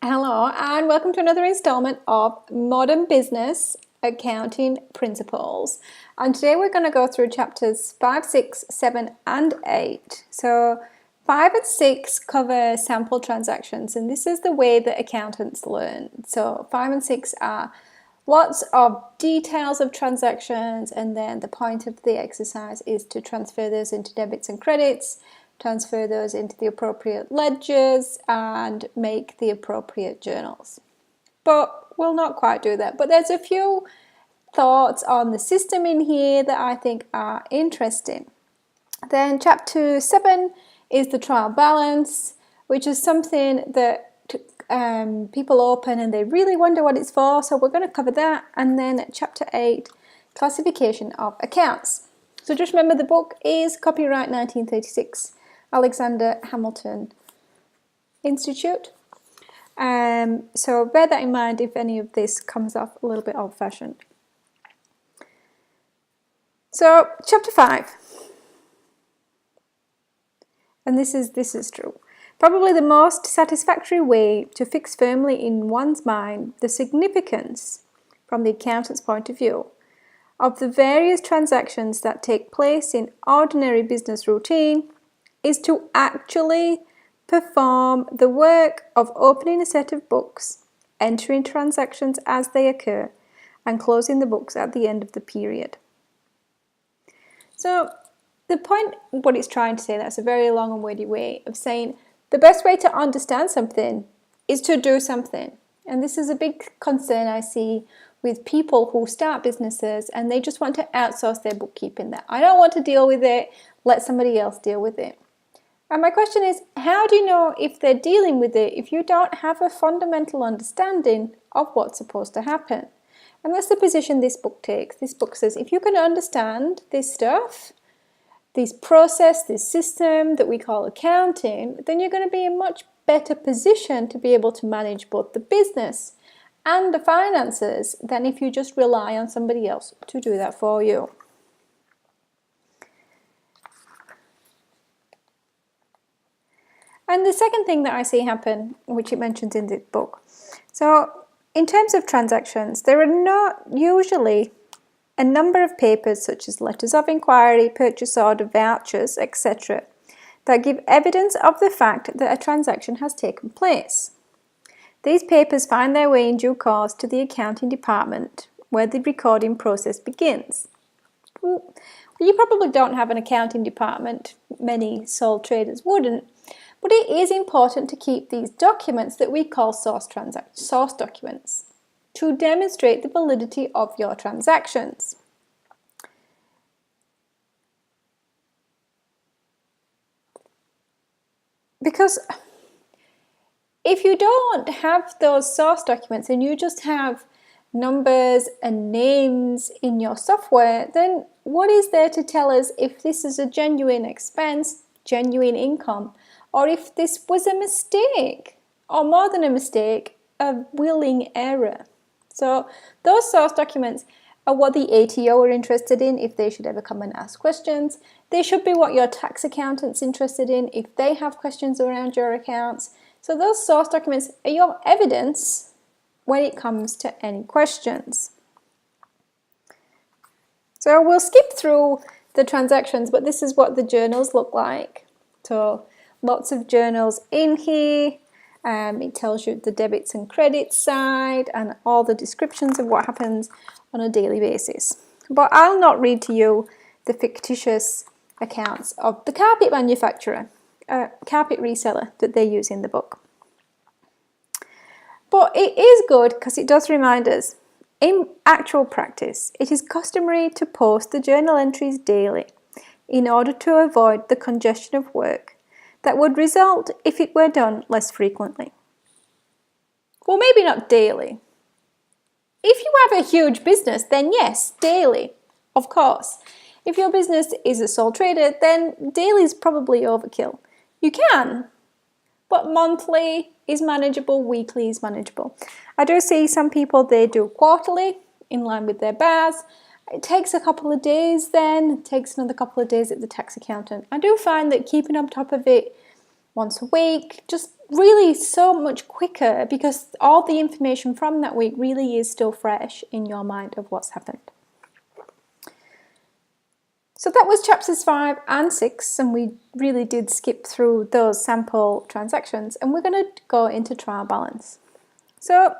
Hello and welcome to another installment of Modern Business Accounting Principles. And today we're going to go through chapters 5, 6, 7 and 8. So 5 and 6 cover sample transactions, and this is the way that accountants learn. So 5 and 6 are lots of details of transactions, and then the point of the exercise is to transfer those into debits and credits, transfer those into the appropriate ledgers and make the appropriate journals. But we'll not quite do that. But there's a few thoughts on the system in here that I think are interesting. Then chapter 7 is the trial balance, which is something that people open and they really wonder what it's for. So we're going to cover that. And then chapter 8, classification of accounts. So just remember the book is copyright 1936. Alexander Hamilton Institute. So bear that in mind if any of this comes off a little bit old-fashioned. So chapter 5, and this is true. Probably the most satisfactory way to fix firmly in one's mind the significance, from the accountant's point of view, of the various transactions that take place in ordinary business routine is to actually perform the work of opening a set of books, entering transactions as they occur, and closing the books at the end of the period. So the point, what it's trying to say, that's a very long and wordy way of saying the best way to understand something is to do something. And this is a big concern I see with people who start businesses and they just want to outsource their bookkeeping. That I don't want to deal with it, let somebody else deal with it. And my question is, how do you know if they're dealing with it if you don't have a fundamental understanding of what's supposed to happen? And that's the position this book takes. This book says, if you can understand this stuff, this process, this system that we call accounting, then you're going to be in much better position to be able to manage both the business and the finances than if you just rely on somebody else to do that for you. And the second thing that I see happen, which it mentions in the book, so in terms of transactions, there are not usually a number of papers such as letters of inquiry, purchase order, vouchers, etc., that give evidence of the fact that a transaction has taken place. These papers find their way in due course to the accounting department, where the recording process begins. Well, you probably don't have an accounting department, many sole traders wouldn't, but it is important to keep these documents that we call source documents to demonstrate the validity of your transactions. Because if you don't have those source documents and you just have numbers and names in your software, then what is there to tell us if this is a genuine expense, genuine income, or if this was a mistake, or more than a mistake, a willing error? So those source documents are what the ATO are interested in if they should ever come and ask questions. They should be what your tax accountant's interested in if they have questions around your accounts. So those source documents are your evidence when it comes to any questions. So we'll skip through the transactions, but this is what the journals look like. So lots of journals in here. It tells you the debits and credits side and all the descriptions of what happens on a daily basis. But I'll not read to you the fictitious accounts of the carpet manufacturer, carpet reseller that they use in the book. But it is good because it does remind us, in actual practice, it is customary to post the journal entries daily in order to avoid the congestion of work that would result if it were done less frequently. Well, maybe not daily. If you have a huge business, then yes, daily, of course. If your business is a sole trader, then daily is probably overkill. You can, but monthly is manageable, weekly is manageable. I do see some people, they do quarterly in line with their BAS. It takes a couple of days then, it takes another couple of days at the tax accountant. I do find that keeping on top of it once a week just really so much quicker because all the information from that week really is still fresh in your mind of what's happened. So that was chapters 5 and 6, and we really did skip through those sample transactions, and we're going to go into trial balance. So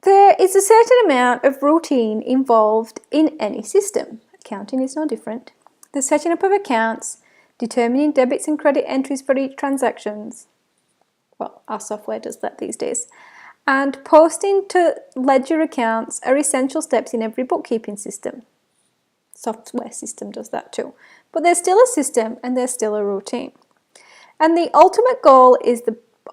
there is a certain amount of routine involved in any system. Accounting is no different. The setting up of accounts, determining debits and credit entries for each transactions, well, our software does that these days, and posting to ledger accounts are essential steps in every bookkeeping system. Software system does that too. But there's still a system and there's still a routine. And the ultimate goal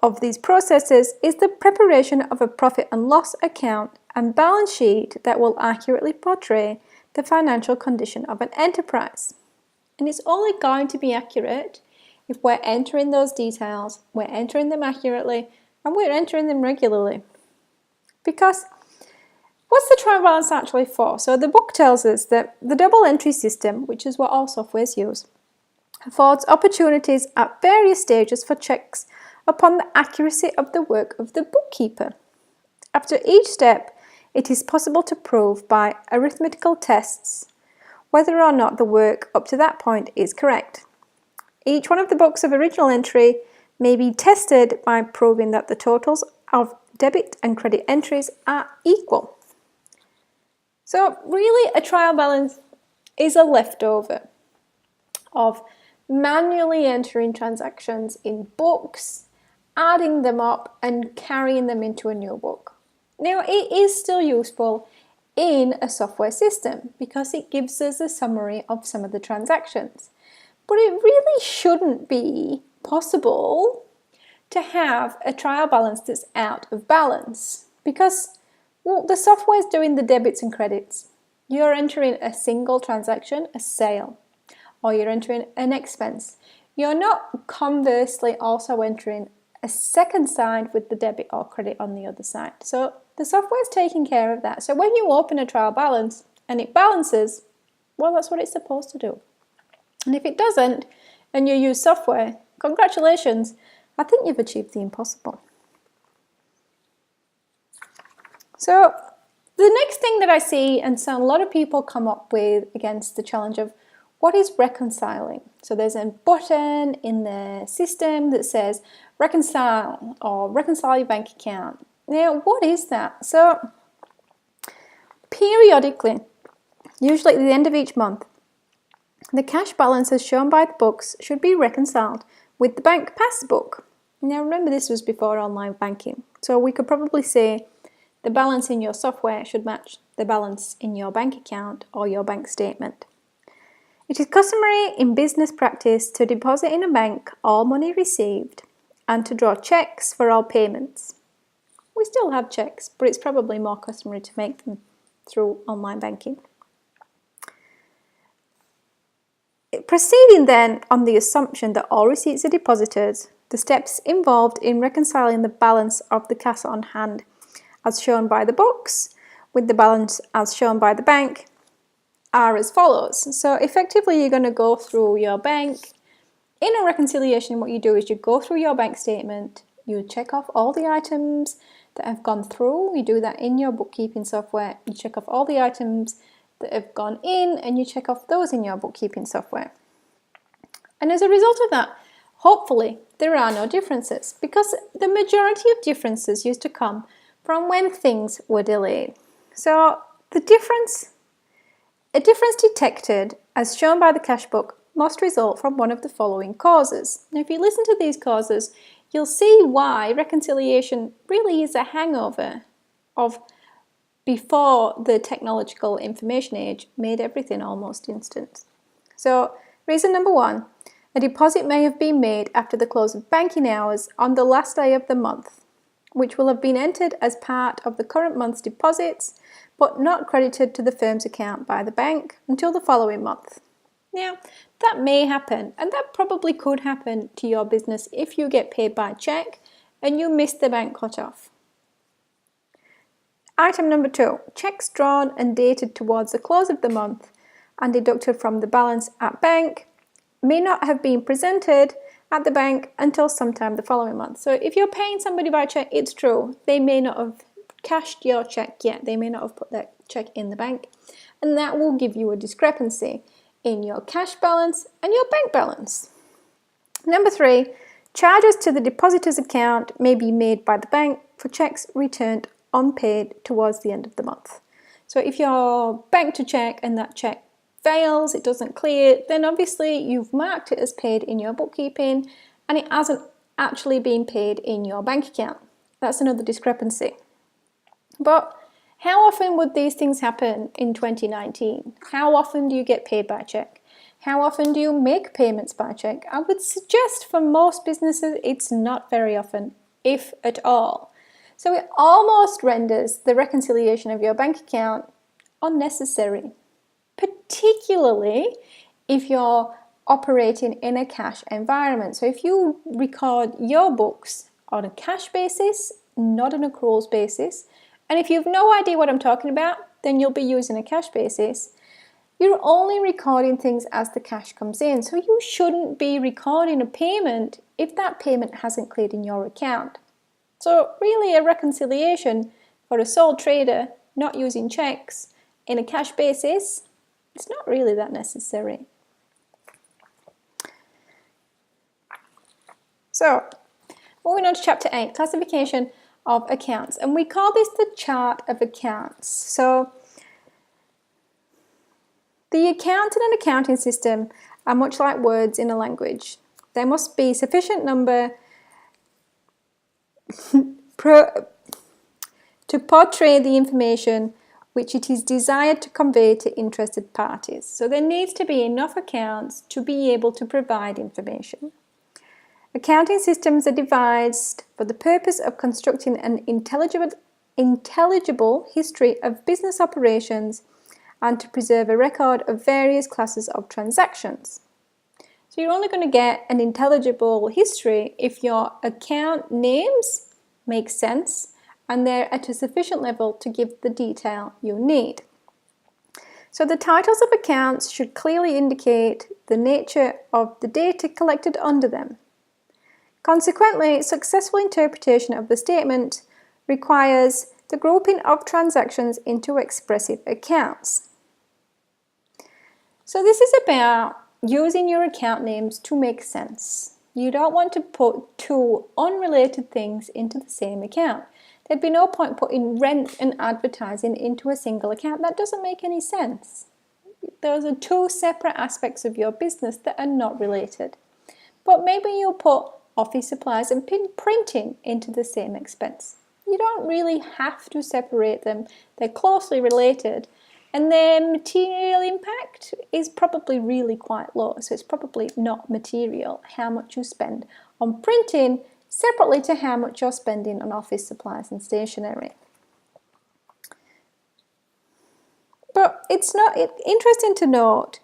of these processes is the preparation of a profit and loss account and balance sheet that will accurately portray the financial condition of an enterprise. And it's only going to be accurate if we're entering those details, we're entering them accurately, and we're entering them regularly. Because what's the trial balance actually for? So the book tells us that the double entry system, which is what all softwares use, affords opportunities at various stages for checks upon the accuracy of the work of the bookkeeper. After each step, it is possible to prove by arithmetical tests whether or not the work up to that point is correct. Each one of the books of original entry may be tested by proving that the totals of debit and credit entries are equal. So really a trial balance is a leftover of manually entering transactions in books, adding them up and carrying them into a new book. Now it is still useful in a software system because it gives us a summary of some of the transactions. But it really shouldn't be possible to have a trial balance that's out of balance because, well, the software is doing the debits and credits. You're entering a single transaction, a sale, or you're entering an expense. You're not conversely also entering a second side with the debit or credit on the other side. So the software is taking care of that. So when you open a trial balance and it balances, well, that's what it's supposed to do. And if it doesn't, and you use software, congratulations, I think you've achieved the impossible. So the next thing that I see, and so a lot of people come up with against the challenge of what is reconciling. So there's a button in the system that says reconcile or reconcile your bank account. Now, what is that? So periodically, usually at the end of each month, the cash balance as shown by the books should be reconciled with the bank passbook. Now remember, this was before online banking, so we could probably say the balance in your software should match the balance in your bank account or your bank statement. It is customary in business practice to deposit in a bank all money received and to draw checks for all payments. We still have checks, but it's probably more customary to make them through online banking. Proceeding then on the assumption that all receipts are deposited, the steps involved in reconciling the balance of the cash on hand as shown by the books with the balance as shown by the bank are as follows. So effectively you're going to go through your bank. In a reconciliation, what you do is you go through your bank statement, you check off all the items that have gone through, you do that in your bookkeeping software, you check off all the items that have gone in and you check off those in your bookkeeping software. And as a result of that, hopefully there are no differences because the majority of differences used to come from when things were delayed. So a difference detected as shown by the cash book must result from one of the following causes. Now if you listen to these causes, you'll see why reconciliation really is a hangover of before the technological information age made everything almost instant. So reason number 1, a deposit may have been made after the close of banking hours on the last day of the month, which will have been entered as part of the current month's deposits, but not credited to the firm's account by the bank until the following month. Now, that may happen, and that probably could happen to your business if you get paid by check and you miss the bank cutoff. Item number 2, checks drawn and dated towards the close of the month and deducted from the balance at bank may not have been presented at the bank until sometime the following month. So if you're paying somebody by check, it's true, they may not have cashed your check yet. They may not have put that check in the bank, and that will give you a discrepancy in your cash balance and your bank balance. Number 3, charges to the depositors account may be made by the bank for checks returned unpaid towards the end of the month. So if you're banked a check and that check fails, it doesn't clear, then obviously you've marked it as paid in your bookkeeping and it hasn't actually been paid in your bank account. That's another discrepancy. But how often would these things happen in 2019? How often do you get paid by check? How often do you make payments by check? I would suggest for most businesses it's not very often, if at all. So it almost renders the reconciliation of your bank account unnecessary, particularly if you're operating in a cash environment. So if you record your books on a cash basis, not an accruals basis, and if you've no idea what I'm talking about, then you'll be using a cash basis. You're only recording things as the cash comes in. So you shouldn't be recording a payment if that payment hasn't cleared in your account. So really a reconciliation for a sole trader not using checks in a cash basis, it's not really that necessary. So moving on to chapter 8, classification of accounts, and we call this the chart of accounts. So the accounting and accounting system are much like words in a language. There must be sufficient number to portray the information which it is desired to convey to interested parties. So there needs to be enough accounts to be able to provide information. Accounting systems are devised for the purpose of constructing an intelligible history of business operations and to preserve a record of various classes of transactions. So you're only going to get an intelligible history if your account names make sense and they're at a sufficient level to give the detail you need. So the titles of accounts should clearly indicate the nature of the data collected under them. Consequently, successful interpretation of the statement requires the grouping of transactions into expressive accounts. So this is about using your account names to make sense. You don't want to put two unrelated things into the same account. There'd be no point putting rent and advertising into a single account. That doesn't make any sense. Those are two separate aspects of your business that are not related. But maybe you'll put office supplies and printing into the same expense. You don't really have to separate them. They're closely related and their material impact is probably really quite low. So it's probably not material how much you spend on printing separately to how much you're spending on office supplies and stationery. But it's interesting to note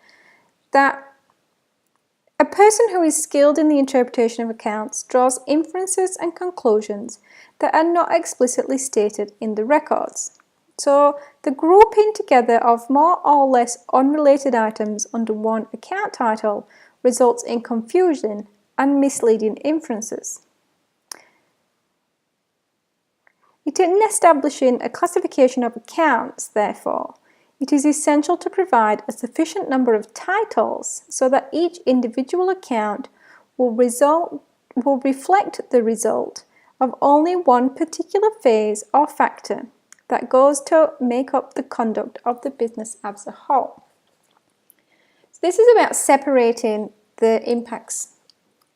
that a person who is skilled in the interpretation of accounts draws inferences and conclusions that are not explicitly stated in the records. So the grouping together of more or less unrelated items under one account title results in confusion and misleading inferences. In establishing a classification of accounts, therefore, it is essential to provide a sufficient number of titles so that each individual account will reflect the result of only one particular phase or factor that goes to make up the conduct of the business as a whole. So this is about separating the impacts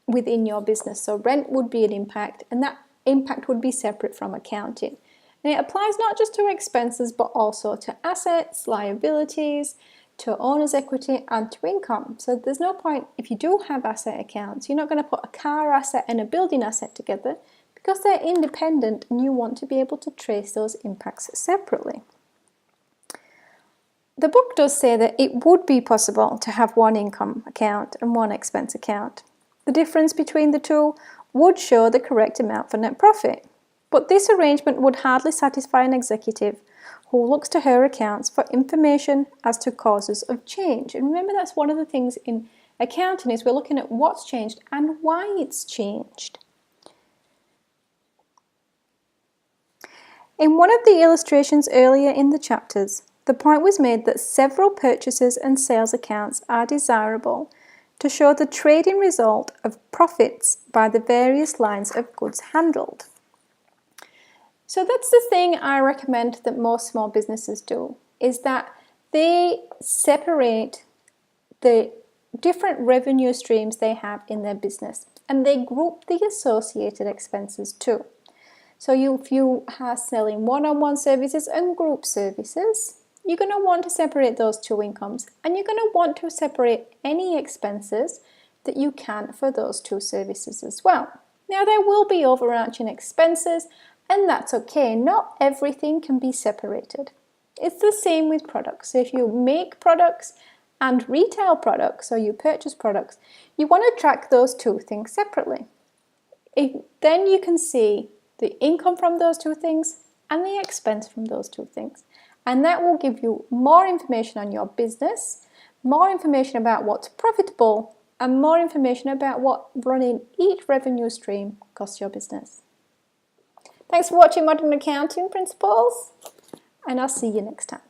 within your business. So rent would be an impact, and that impact would be separate from accounting. And it applies not just to expenses, but also to assets, liabilities, to owner's equity, and to income. So there's no point, if you do have asset accounts, you're not going to put a car asset and a building asset together because they're independent and you want to be able to trace those impacts separately. The book does say that it would be possible to have one income account and one expense account. The difference between the two would show the correct amount for net profit. But this arrangement would hardly satisfy an executive who looks to her accounts for information as to causes of change. And remember, that's one of the things in Accounting is we're looking at what's changed and why it's changed. In one of the illustrations earlier in the chapters, the point was made that several purchases and sales accounts are desirable to show the trading result of profits by the various lines of goods handled. So that's the thing I recommend that most small businesses do, is that they separate the different revenue streams they have in their business and they group the associated expenses too. So if you are selling one-on-one services and group services, you're going to want to separate those two incomes, and you're going to want to separate any expenses that you can for those two services as well. Now, there will be overarching expenses, and that's okay. Not everything can be separated. It's the same with products. So if you make products and retail products, or you purchase products, you want to track those two things separately. Then you can see the income from those two things and the expense from those two things. And that will give you more information on your business, more information about what's profitable, and more information about what running each revenue stream costs your business. Thanks for watching Modern Accounting Principles, and I'll see you next time.